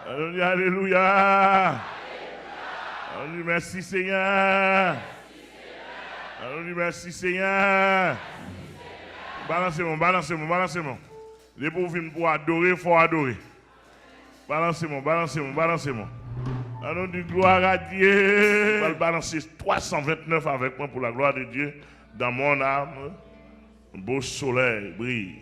Alléluia. Alléluia. Merci Seigneur. Alléluia. Merci Seigneur. Balancez-moi. Les pauvres pour adorer, il faut adorer. Balancez-moi. Allons du gloire à Dieu. On va balancer 329 avec moi pour la gloire de Dieu. Dans mon âme, un beau soleil brille.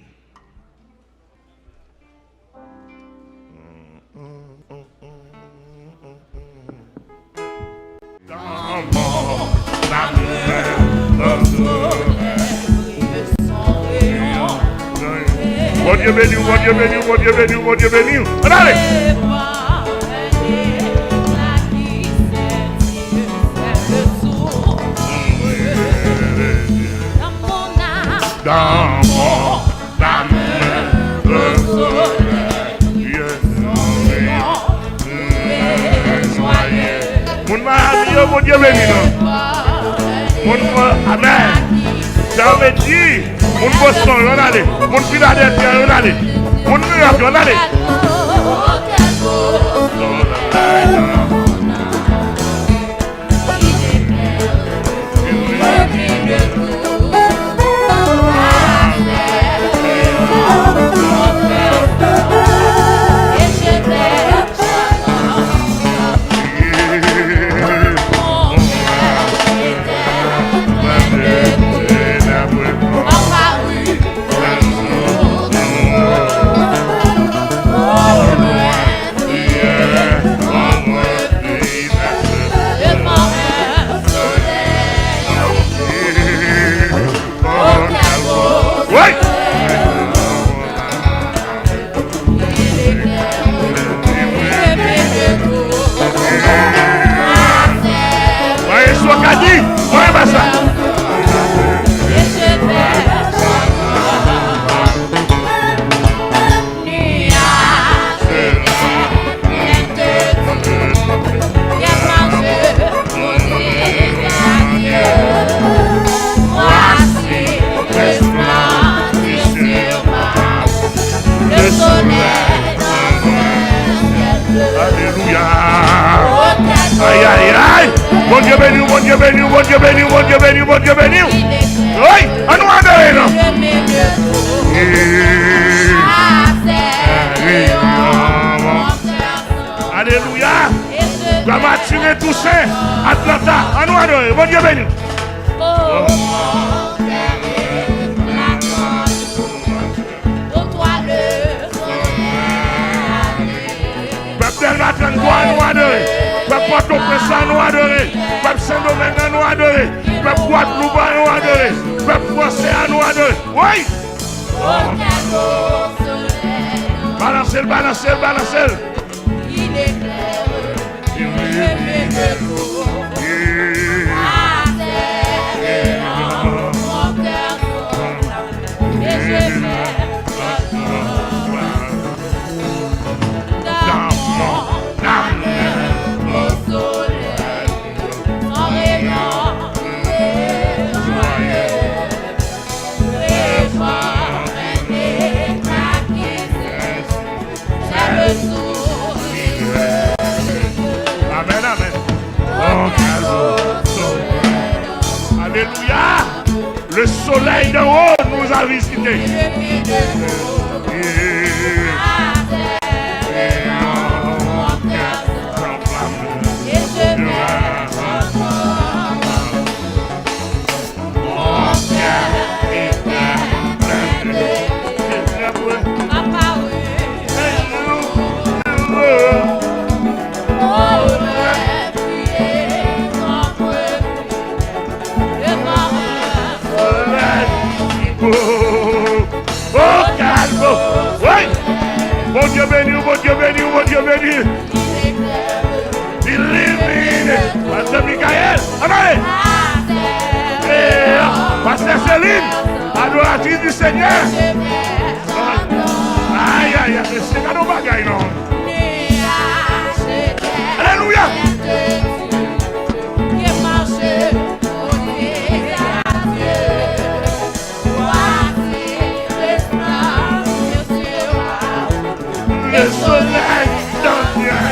Dans mon âme, un soleil brille. Mon Dieu béni. Allez! Dans mon âme, le soleil joyeux. Mon Dieu béni. Amen. J'avais dit, mon Boston, on allait. Mon Philadelphia, on allait. Mon New York, on allait. Mon Dieu béni. Oui, à nous adorer, non? Alléluia. La matinée Toussaint, Atlanta, à nous adorer. Mon Dieu béni. Peuple Matin, à nous adorer. Peuple Port-au-Prince, à nous adorer. Peuple Saint-Domingue, à nous adorer. Peuple Guadeloupe, à nous adorer. Peuple Français, à nous adorer. Oui! Balancez. Il est clair. Alléluia. Le soleil d'en haut nous a visités. Mon Dieu béni. Illumine. Pasteur Michael. Allez. Pasteur Céline. Adoratrice du Seigneur. Aïe. C'est pas nos bagailles, non. Alléluia. Le soleil dans le ciel.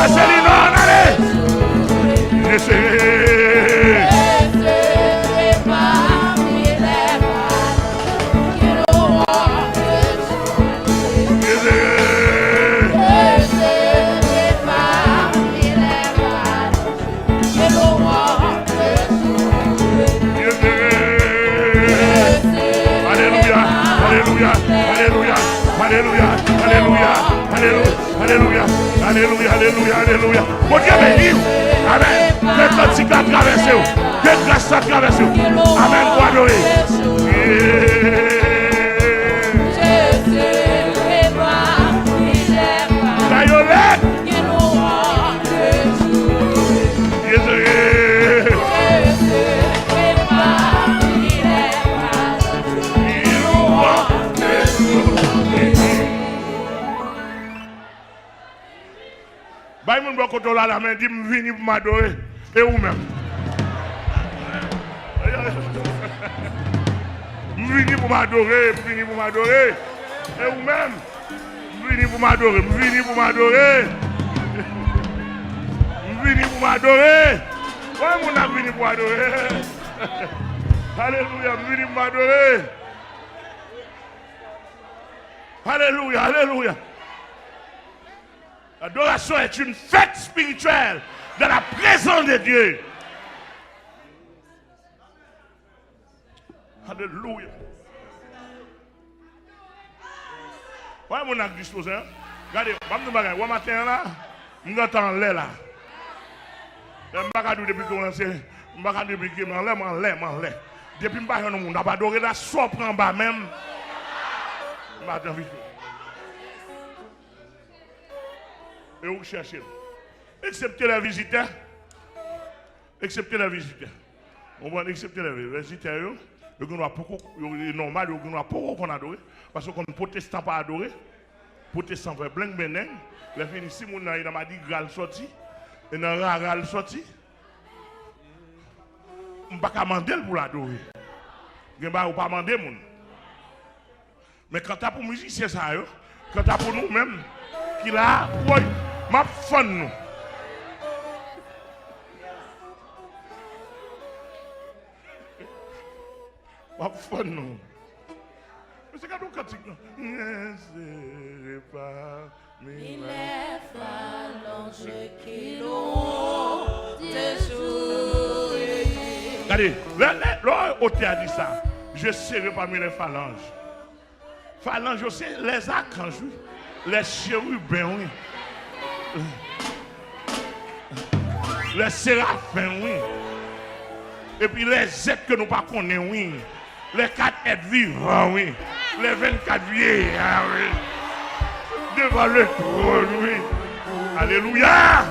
Céline, allez. Je serai parmi les malades qui n'auront que Dieu. Je serai parmi les malades qui n'auront que Dieu. Alléluia, alléluia, alléluia, alléluia, alléluia, alléluia, alléluia, alléluia, alléluia. Bon Dieu béni. Amen. Que l'Atlantique a traversé. Que grâce a traversé. Amen. Pour adorer. Baïmoun Bokoto la main dit vini pour m'adorer et ou même. Vini pour m'adorer, vini pour m'adorer et ou même. Vini pour m'adorer, vini pour m'adorer. Vini pour m'adorer. Ouais, mon a vini pour m'adorer. Alléluia, vini pour m'adorer. Alléluia, alléluia. L'adoration est une fête spirituelle dans la présence de Dieu. Alléluia. Ouais, mon acte disposé. Regardez, je matin là, je m'entends l'air là. Je ne sais pas depuis que je depuis que je l'air. Depuis que je suis adoré la soie en bas même. Je m'attends vite. Et vous cherchez. Excepté les visiteurs. Excepté les visiteurs. On va accepter les visiteurs. Il y a normal, il y a beaucoup qu'on adore. Parce qu'on ne protestant pas adorer. Protestant fait blanc benen. Les filles ici, il m'a dit gal sorti. Et dans ral sorti. On ne peut pas demander pour l'adorer. On ne peut pas demander. Mais quand tu as pour musique, c'est ça. Quand tu as pour nous-mêmes, qui a ma fun nous. Ma fun nous. C'est quand on cantique nous. Il est phalange qui l'ont déjoué. Regardez, l'auteur a dit ça. Je serai parmi les phalanges. Phalanges, c'est les archanges, les chérubins, oui. Les séraphins, oui. Et puis les êtres que nous ne connaissons pas, oui. Les 4 êtres vivants, oui. Les 24 vieillards, oui. Devant le trône, oui. Alléluia.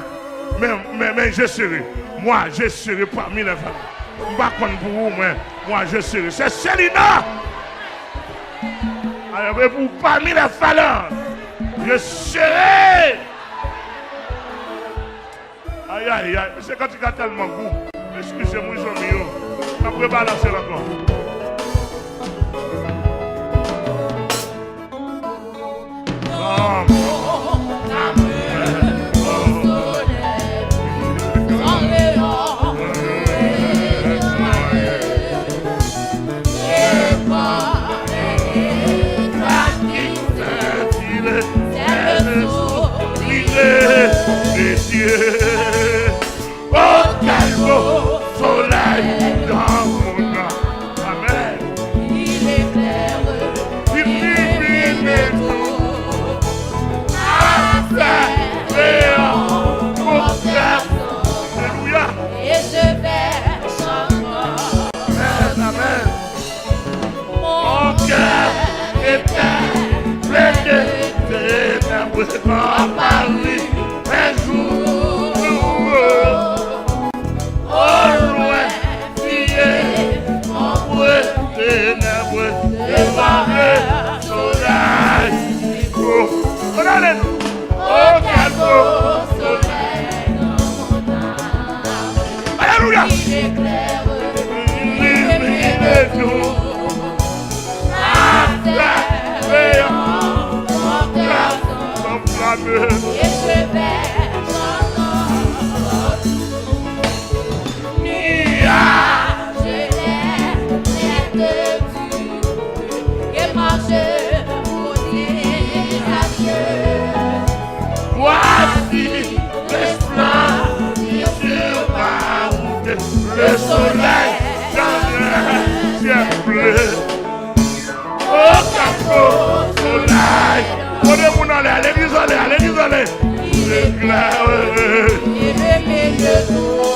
Mais je serai. Moi, je serai parmi les femmes. Je ne sais pas pour vous, mais moi, je serai. C'est Célina. Alors, vous parmi les phalanges, je serai. Aïe, aïe, aïe. C'est quand il a tellement goût. Excusez-moi, ils sont mieux. Après, balancer encore. Oh, quel beau soleil dans mon âme. Amen. Il éclaire, Il illumine tout. Affaire et en contraire. Alléluia. et je verse encore Amen. Mon cœur était plein de ténèbres en Paris. Un jour nouveau, au loin, fier, en bruit, ténèbres, devant le soleil. Regardez-nous. Oh, quel beau soleil dans mon âme. Alléluia. il éclaire, Illumine tout. terre et en Son flamme. et je verse marche pour dire adieu. Voici resplendit sur ma route, le soleil dans le ciel bleu. Oh, capot, soleil. Prenez-vous dans l'air, l'église en l'air, l'église en l'air. Il éclaire et le milieu tout.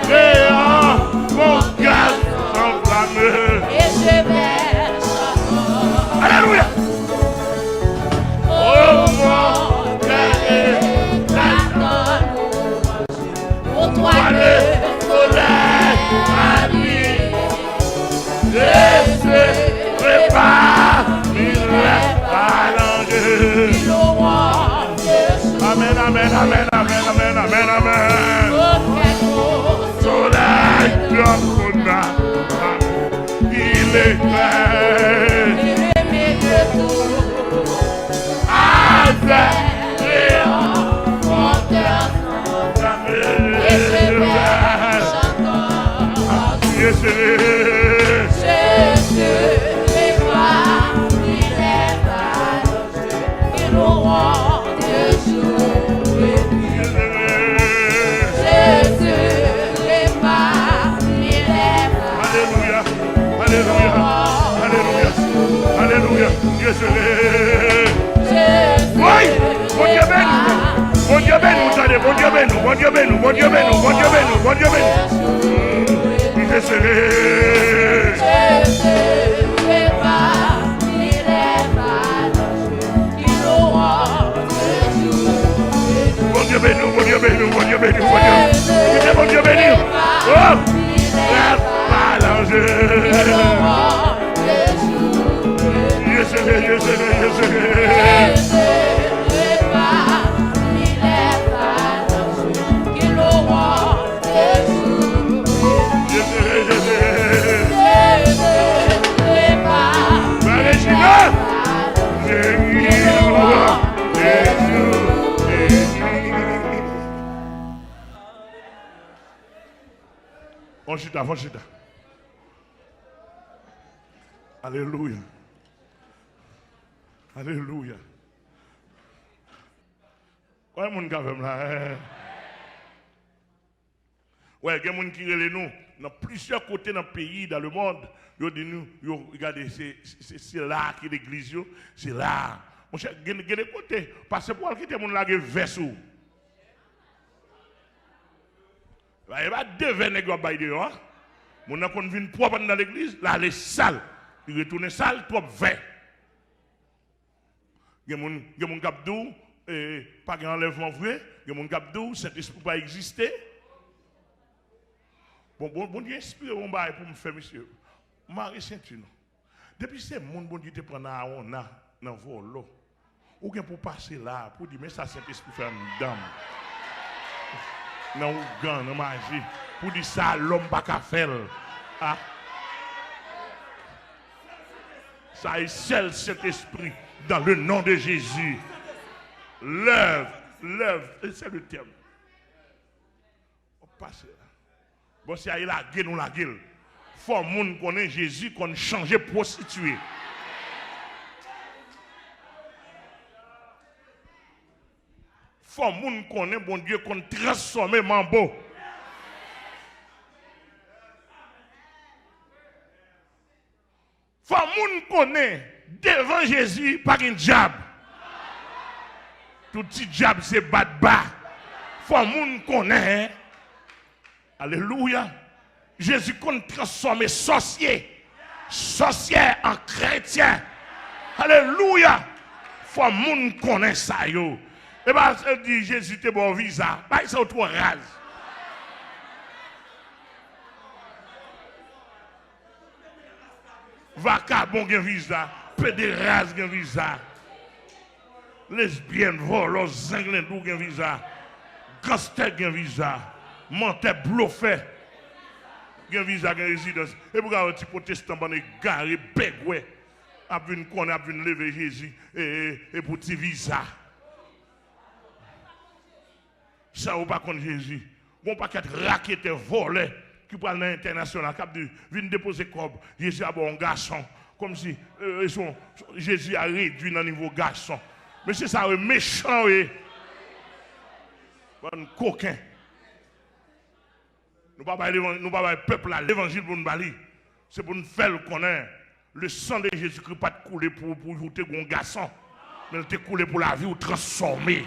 Créant mon cœur enflammé. Et je verse encore. Alléluia. Oh mon cœur est d'accord. Pour toi le soleil à lui. Je se prépare, il est allongé. Il aura Jésus. Amen, amen, amen, amen, amen, amen, amen. Soleil, l'homme, il est clair. Mon cœur et je verse encore. Jésus est pas, il est pas il aura Jésus. Jésus est pas, il est pas. Alléluia, alléluia, alléluia, alléluia, Jésus. Oui, mon Dieu béni, mon Dieu béni, vous allez, mon Dieu béni, mon Dieu béni, mon Dieu béni, mon Dieu béni, mon Dieu béni. Jésus est pas, il est pas, il aura Jésus. mon Dieu béni, mon Dieu béni, mon Dieu béni, mon Dieu béni. Mon Dieu béni. Oh, la phalange. Jésus, Jésus, Jésus. Fonchita. Alléluia. Alléluia. Quoi est-ce que vous là? Ouais, il y a des gens qui relèvent nous dans plusieurs côtés dans le pays, dans le monde. Ils disent nous, regardez, c'est là qui est l'église, c'est là. Mon cher, il y a des côtés, parce que pour quitter mon lague verso. Il y a deux nègres qui dehors. Mon a qu'on vient propre dans l'église, là les sales. Il retourne sale, trop vert. Il y a des gens qui ont pas d'enlèvement vrai, il y a des gens qui ont cet esprit pas exister. Bon Dieu inspire mon bail pour me faire monsieur. Marie Saint-Tune. Depuis ces monde bon Dieu te prend dans vol. Ou bien pour passer là pour dire mais ça Saint-Esprit fait une dame. Dans Ougan, dans magie pour dire ça l'homme pas qu'à faire. Ah. Ça est seul cet esprit dans le nom de Jésus. L'œuvre, c'est le terme. On passe là. Bon, si il a gueule, nous la gueule. Faut que les gens connaissent Jésus, qu'on change prostituée. Faut que les gens connaissent bon Dieu, qu'on transforme mambo. Faut que les gens connaissent devant Jésus, pas un diable. Tout petit diable, c'est bas. Faut que les gens connaissent. Alléluia. Jésus compte transformer sorcier en chrétien. Alléluia. Faut que les gens connaissent ça. Et bien, dit Jésus te bon visa. Bah, c'est autre rase. Vacabon gen visa. Pédéras gen visa. Lesbienne, volos, zinglendou gen visa. Gangster gen visa. Menteur bluffé. Gen visa gen résidence. Et pour un petit protestant ban garé begwe. A vinn connait a vinn lever Jésus et pour petit visa. Ça ou pas contre Jésus. Bon paquet raquette volé qui parle dans l'international, qui vient déposer corps, Jésus a bon garçon, comme si Jésus a réduit dans le niveau garçon. Mais c'est ça, méchant, bon coquin. Nous ne pouvons pas peuple là, l'évangile pour nous balayer. C'est pour nous faire le connaître. Le sang de Jésus-Christ pas couler pour ajouter un garçon, mais il a coulé pour la vie ou transformer.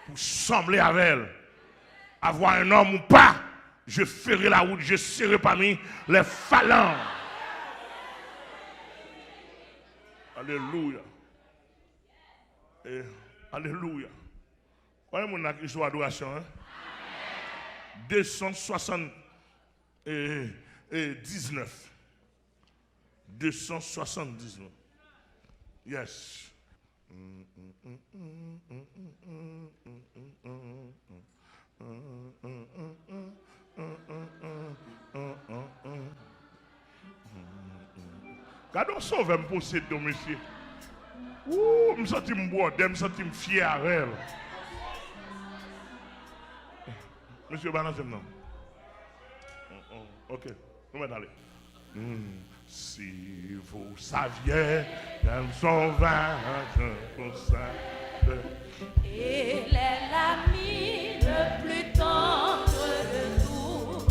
Pour sembler avec elle. Avoir un homme ou pas, je ferai la route, je serai parmi les phalanges. Alléluia. Alléluia. Combien de monde qui sont adoration? 279. 279. Yes. Quand on sauve un possède de monsieur. Ouh, je me sens boire, je me sens fier à elle. Monsieur Balancem, non? Ok, nous mettons aller. Si vous saviez qu'elles sont vainqueurs pour ça. Il est l'ami le plus tendre de tous.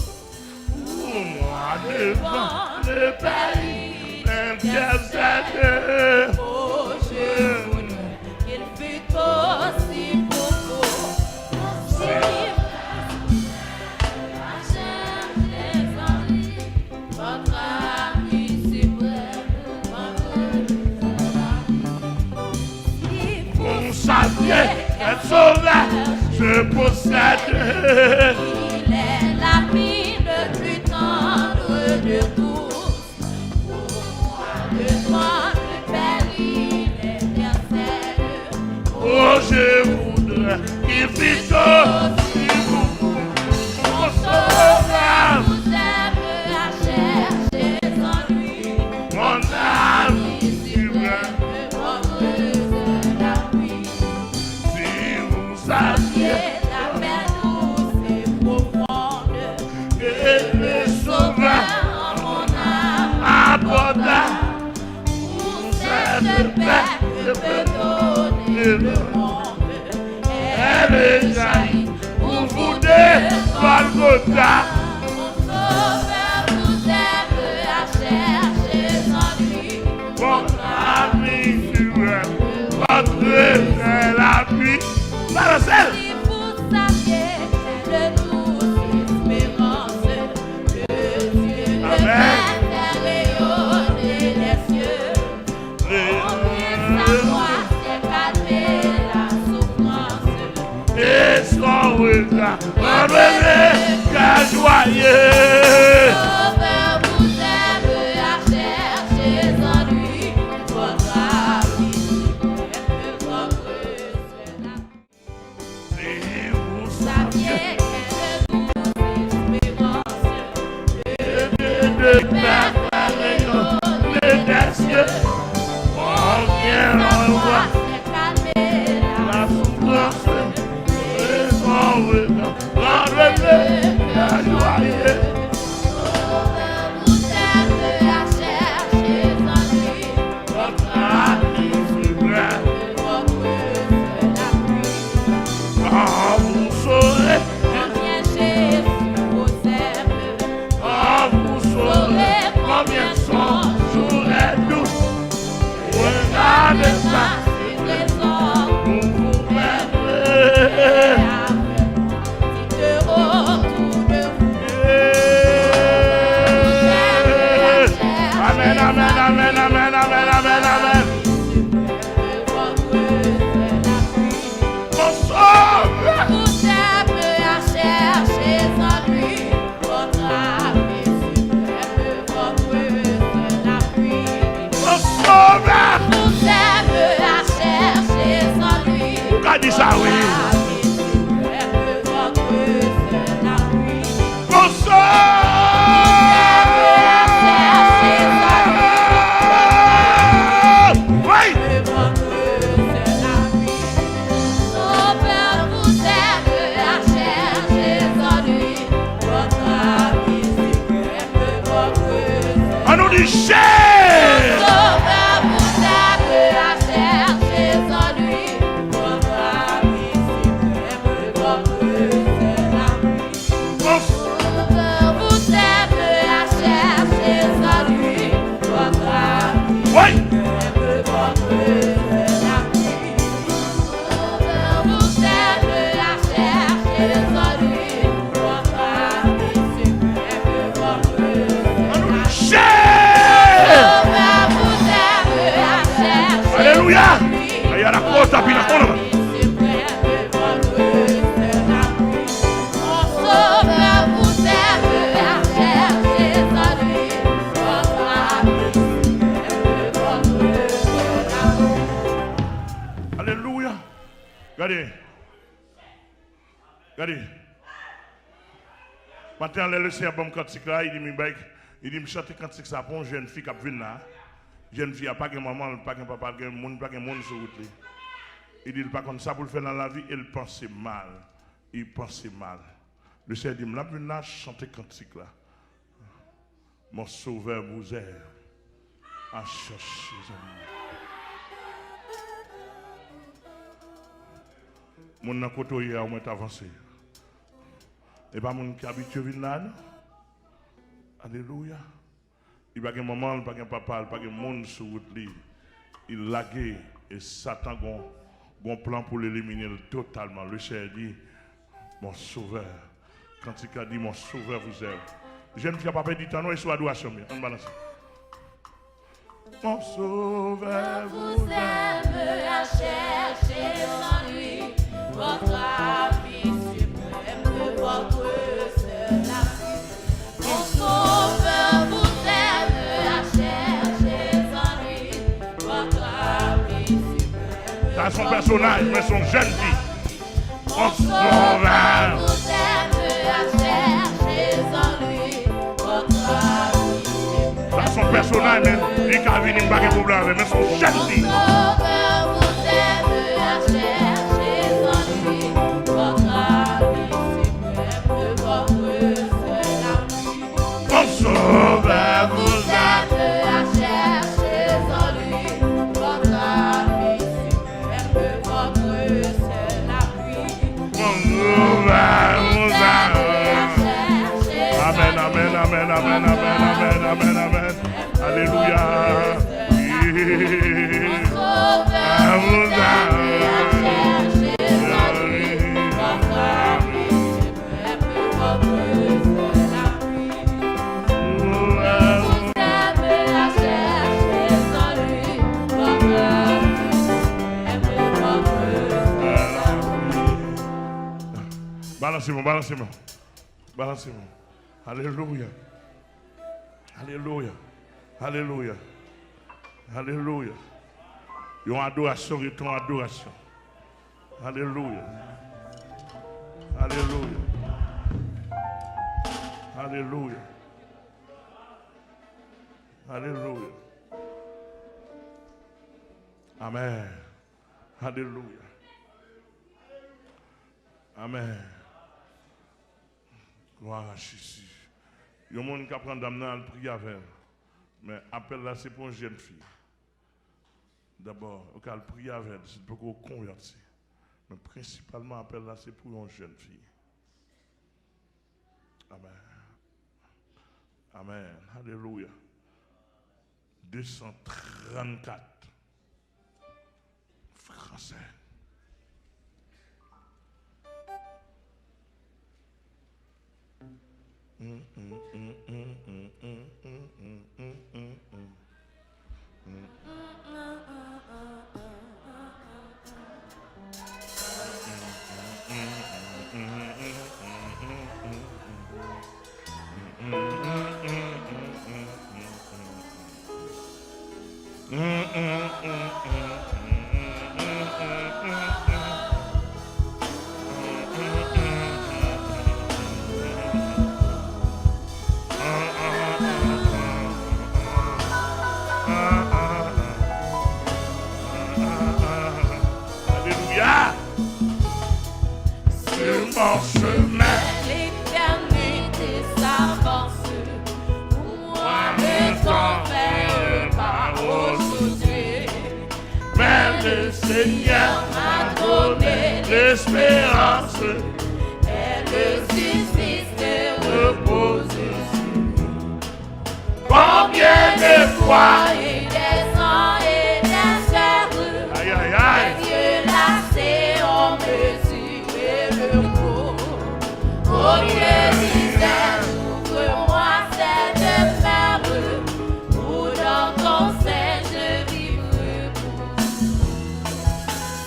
Pour moi, devant le pays intercédé. Oh, je voudrais qu'il fût aussi pour vous. Votre ami suprême, vous saviez qu'elle saurait, je possède. il est l'ami le plus tendre de tous. Devant le pays, l'intercède. Oh, je voudrais qu'il fût aussi pour vous. Mon sauveur, Vous aime à chercher en lui. mon âme, suprême. Si vous saviez La paix douce et profonde que le sauveur en mon âme aborda pour cette paix que peut donner le monde. elle est jaillie pour vous deux, Golgotha. Mon sauveur vous aime à chercher en lui. Mon ami suprême, votre frère la pluie. Balancez. Si vous saviez le douce espérance de Dieu, le Amen. Père rayonner les cieux. Sa voix c'est calmer la souffrance. Et son regard, revenez qu'à joyeux. Sauveur vous aime à chercher en lui. Votre ami votre cela. Si vous Saviez quelle douce espérance de Père rayonner des cieux, on vient sa en voix voix c'est calmer la souffrance. Et son regard, revenez qu'à joyeux. Sauveur vous aime à chercher en lui. Votre ami suprême, Votre cela pluie. quand vous saurez, Combien Jésus vous aime. quand vous saurez, Saurez Richesse. Sauveur vous aime à chercher en lui. Votre ami suprême, votre seul ami. Sauveur vous aime à chercher en lui. Votre ami suprême, votre seul ami. Sauveur vous aime à chercher en lui. Votre ami suprême, votre seul ami. Sauveur vous aime à chercher. Alléluia. Il y a la côte à Pinacona. Sauveur vous aime à chercher en lui. Votre ami suprême, votre seul ami. Alléluia. Regardez. Regardez. Matin, le Seigneur bon cantique là, il dit me chanter cantique ça pour une jeune fille qui a venu là. Jeune fille a pas de maman, pas de papa, pas de monde sur route. Il dit pas comme ça pour le faire dans la vie, il pense mal. Il pense mal. Le Seigneur dit, là, venu là chanter cantique là. Mon sauveur vous aime à chercher. Mon n'a côté hier, on est avancé. Et pas mon qui habitué venir là. Alléluia. Il n'y a pas de maman, il n'y a pas de papa, il n'y a pas de monde sur route. Il lagué et Satan a un plan pour l'éliminer totalement. Le Seigneur dit, mon sauveur. Quand il a dit, mon sauveur vous aime. Je ne suis pas perdu du temps, et soit adoration. On balance. Mon sauveur Vous aime à chercher en lui. Votre ami suprême, votre seul ami. Mon sauveur vous aime à chercher en lui. Votre ami suprême. Ça, son personnage, mais son jeune fille. Mon sauveur vous aime à chercher en lui. Votre ami suprême. Ça, son personnage, mais il a venu pas de problème, mais son jeune fille. Sauveur vous aime à chercher en lui. Votre ami suprême, votre seul ami. Mon sauveur vous Vous aime à chercher en lui. Votre ami suprême, votre seul ami. Mon sauveur vous aime. Amen, Amen, amen, amen, amen, amen, amen, amen, amen. Alléluia. Vous Balancez-moi, balancez-moi. Balancez-moi. Alléluia. Alléluia. Alléluia. Alléluia. Une adoration et ton adoration. Alléluia. Alléluia. Alléluia. Alléluia. Amen. Alléluia. Amen. Gloire à Jésus. Il y a des gens qui apprennent d'amener le prier avec elle. Mais appel là, c'est pour une jeune fille. D'abord, on peut prier avec elle, c'est pour qu'on convertit. Mais principalement, appel là, c'est pour une jeune fille. Amen. Amen. Alléluia. 234. Français. Seigneur m'a donné l'espérance. Et le suffit de Reposer. Combien de fois, et des ans et des heures, aïe aïe aïe, les yeux lassés ont mesuré le cours. Oh Dieu disait, ouvre-moi cette demeure, où dans ton sein je vivrai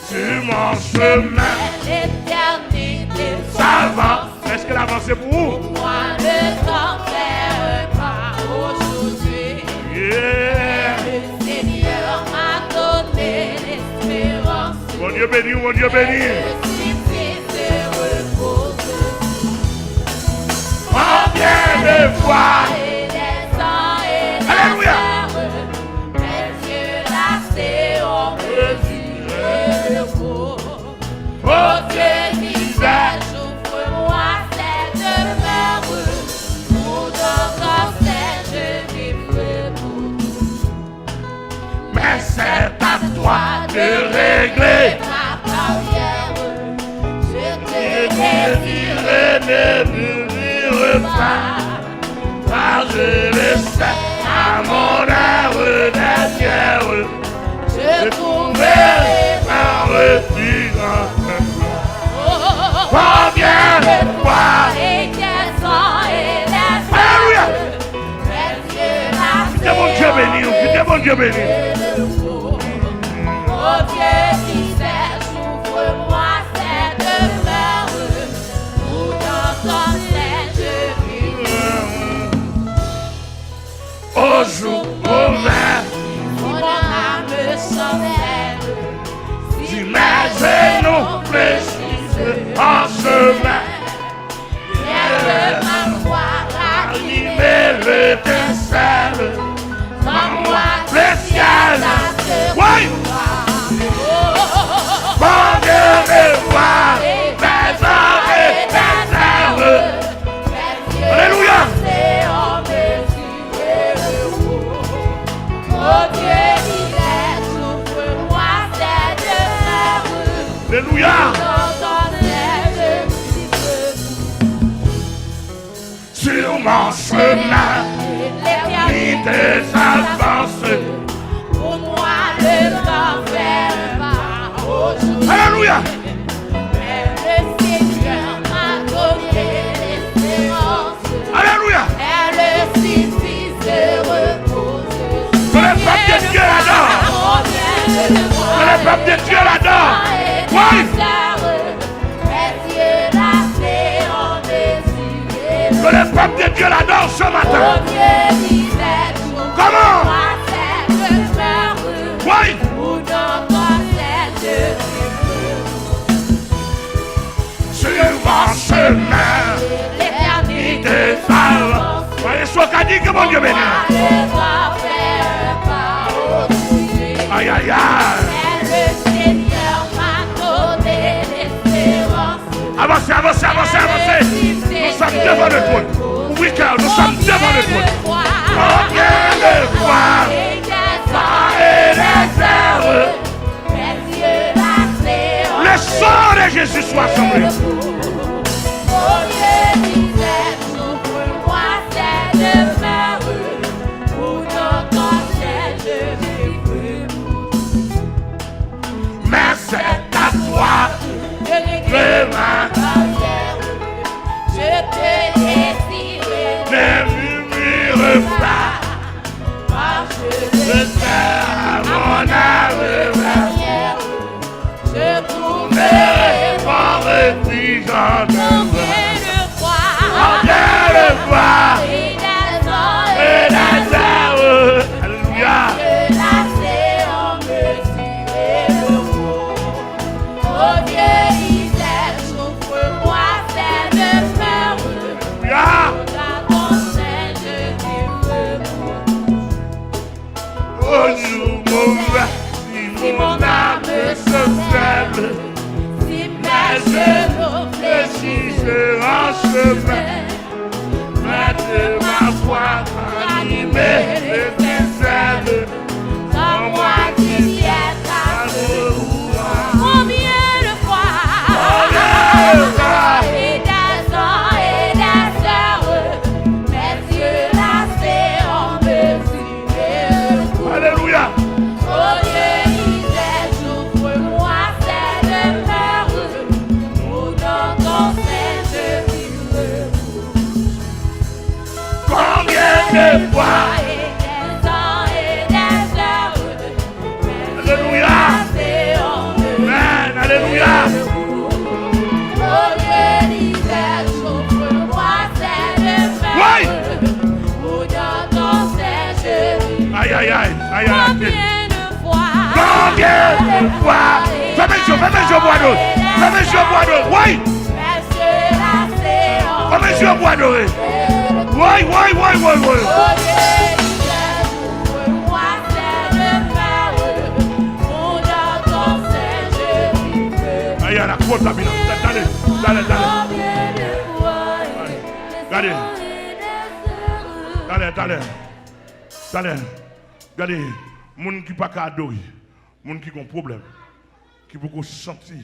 sur mon chemin, l'éternité. ça avance. Est-ce qu'elle avance pour vous? Moi le temps fait un pas aujourd'hui. Yeah. Le Seigneur m'a donné l'espérance. Mon Dieu béni, mon Dieu béni. Je suis triste de repose. Combien de fois, Et des ans et des Alléluia. heures, mes yeux lassés ont mesuré le cours. Oh Dieu disait, ouvre-moi cette demeure, où dans ton sein je vivrai pour mais c'est à toi de régler. ma carrière. Je te désire Ne murmure pas, car je le sais, à mon heure dernière, je je trouverai trouverai un refuge en toi. Combien de fois, et des ans et des Alléluia. heures, mes yeux lassés que mon Dieu béni, que mon Dieu béni. Oh Dieu disait, ouvre-moi cette demeure, où dans ton sein je vivrai. Au jour mauvais, Mon âme chancelle, si mes genoux fléchissent en chemin, lève ma foi, animer l'étincelle, dans moi le ciel. Oui, Oh, mon Dieu me voit, mes oreilles, mes lèvres. Alléluia. Oh Dieu disait, ouvre-moi cette demeure, Alléluia. dans ton aile Sur mon chemin, ni des avances. pour moi le temps fait pas aujourd'hui. Alléluia. Mais le Seigneur m'a donné l'espérance. Alléluia. Elle suffit de reposer. Que le peuple de Dieu l'adore. Que le peuple de Dieu l'adore. Oui. Que le peuple de Dieu l'adore ce matin. Comment? Oui. Sur mon chemin, des avances. Voyez ce qu'a dit que mon Dieu béni. Aïe aïe aïe. Avancez, avancez, avancez, avancez. Nous sommes devant le trône. Oui, car nous sommes devant le trône. Combien de fois, et les heures, le sang de Jésus soit sur lui. Mais c'est à toi, vraiment, Je te désire, ne murmure pas. parce Je sais à mon âme, je trouverai mais mon refuge en toi. Combien de fois, et des ans et les heures, alléluia. et lassés ont mesuré le cours. Oh Dieu disait, ouvre-moi cette demeure, Alléluia. dans ton sein je vivrai. Au jour mauvais, si mon âme se faible, Si mes genoux réfléchissent en chemin, mette ma foi animée l'étincelle, dans moi qui viens à amour foi. Alléluia. Amen. Alléluia. Oui. Aïe, aïe, aïe, aïe, aïe. Combien de fois? Fais mes yeux, bois d'eau. Fais mes yeux, bois d'eau. Oui. Fais mes yeux, bois d'eau. Oui, oui, oui, oui, oui. Aïe, la côte, la bine. Allez. Regardez, moun qui pas adorer, moun qui ont problème, qui peut sentir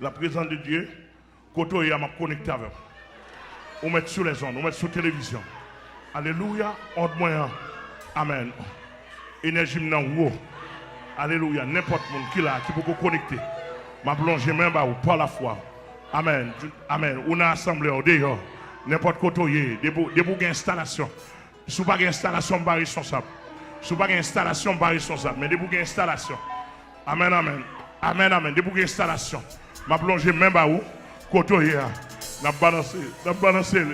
la présence de Dieu, quand on est connecté avec. On met sur les ondes, on met sur la télévision. Alléluia, ordre-moi. Amen. Énergie dans haut. Alléluia, n'importe monde qui là, qui peut connecter. Ma plongée même par la foi. Amen. Amen. On a assemblé dehors. N'importe côté, des installation. Si vous n'avez pas d'installation, vous n'êtes pas responsable. Si vous n'avez pas d'installation, vous n'êtes pas responsable. Mais des bouquets d'installation. Amen, amen. Amen, amen. Des bouquets d'installation. Je plongé même à où? Côté, je vais balancer.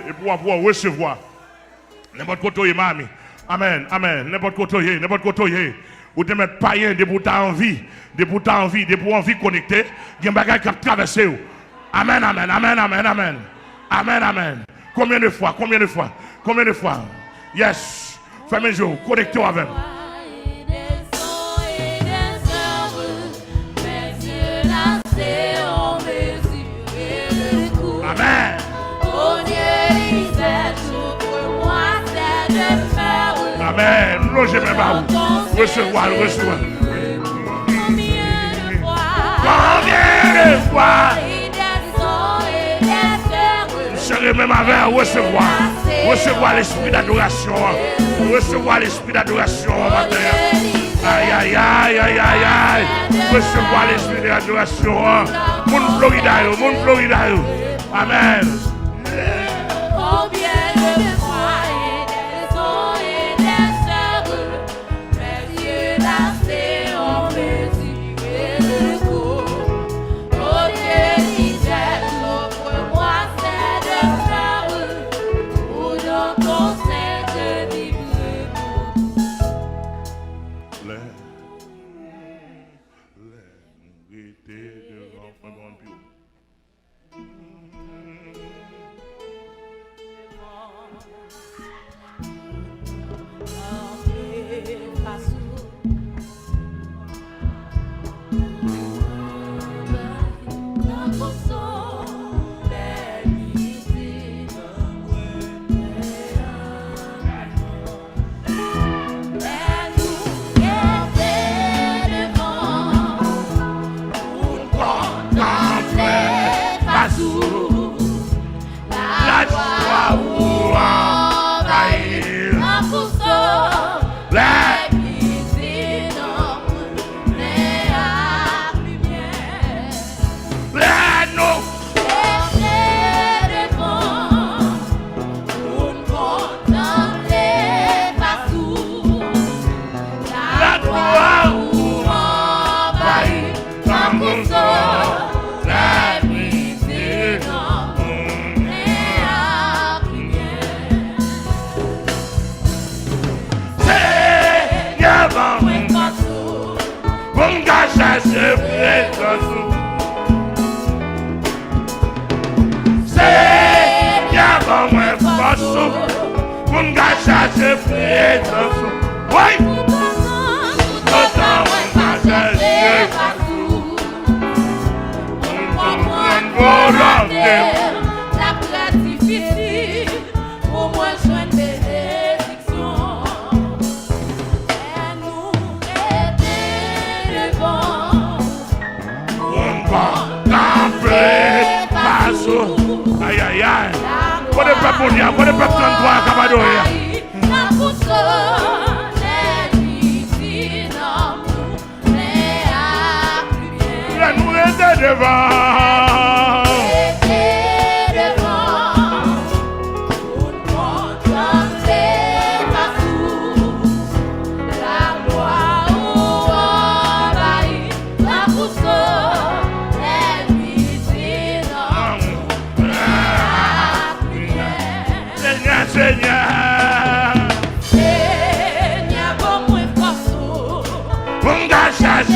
Et pour pouvoir recevoir. N'importe côté, mamie. Amen, amen. N'importe côté. Vous te mettez païen, des bouts envie. Des bouts envie connectés. Il y a des bagages qui traversent. Amen, amen, amen, amen, amen. Amen, amen. Combien de fois? Yes. Fais mes jours, connectez-vous avec. Amen. Amen. Non, je m'aime pas. Recevoir. Combien de fois? Serez même avec recevoir l'esprit d'adoration. Recevoir l'esprit d'adoration. Aïe, aïe, aïe, aïe, aïe, aïe. Recevoir l'esprit d'adoration. Mon Florida. Amen.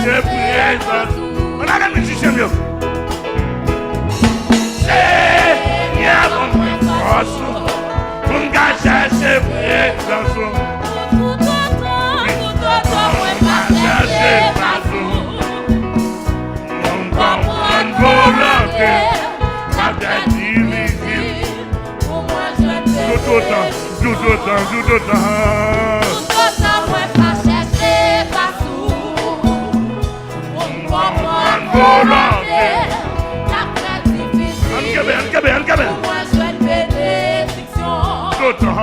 je prie dans tout. On a les musiciens mieux. Seigneur, mon force, mon gars, chercher présence. Tout autant, moi, pas chercher partout. Comprendre volonté, ça t'a divisé. Pour moi, je ne Tout autant. Tout autant. moi, pas chercher partout. Pour comprendre volonté, la très difficile. Pour moi, je une bénédiction. Tout autant.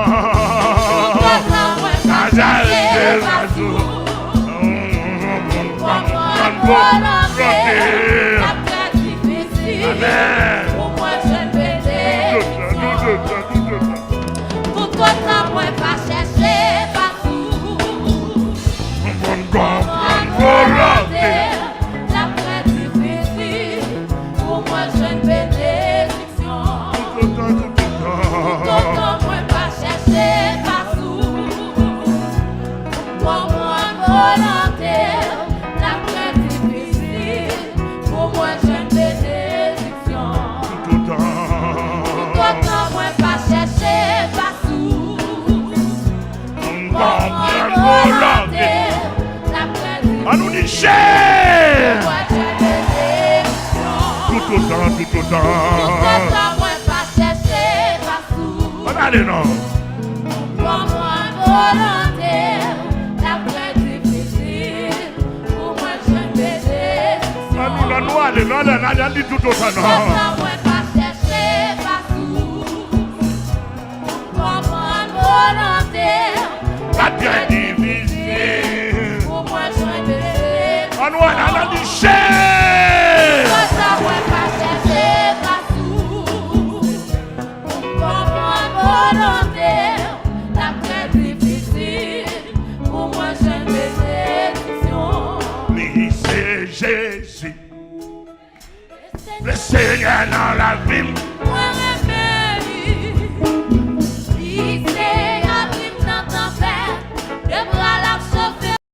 Moi, pas chercher partout. Comprendre volonté, la très difficile. Amen. Pour moi, je une bénédiction. Tout autant, moi, pas chercher partout. Comprendre volonté. La très difficile. Pour moi, je une bénédiction. Tout autant, moi, pas chercher partout. Comprendre volonté. La très difficile. Pour moi, je une bénédiction. Tout autant, moi, pas chercher partout. Comprendre volonté. La très difficile. On nous dit cher. Moi, je une bénédiction. Tout autant. Tout autant, moi, pas chercher partout. On a les noms. Comprendre volonté. La très difficile. Pour moi, je une bénédiction. On a dit tout autant. Tout autant, moi, pas chercher partout. Comprendre volonté. La très difficile. Pour moi, je une bénédiction. On a dit cher. Tout autant, moi, pas chercher partout. Comprendre volonté. La très difficile. Pour moi, je une bénédiction. C'est Jésus. Le Seigneur dans la ville.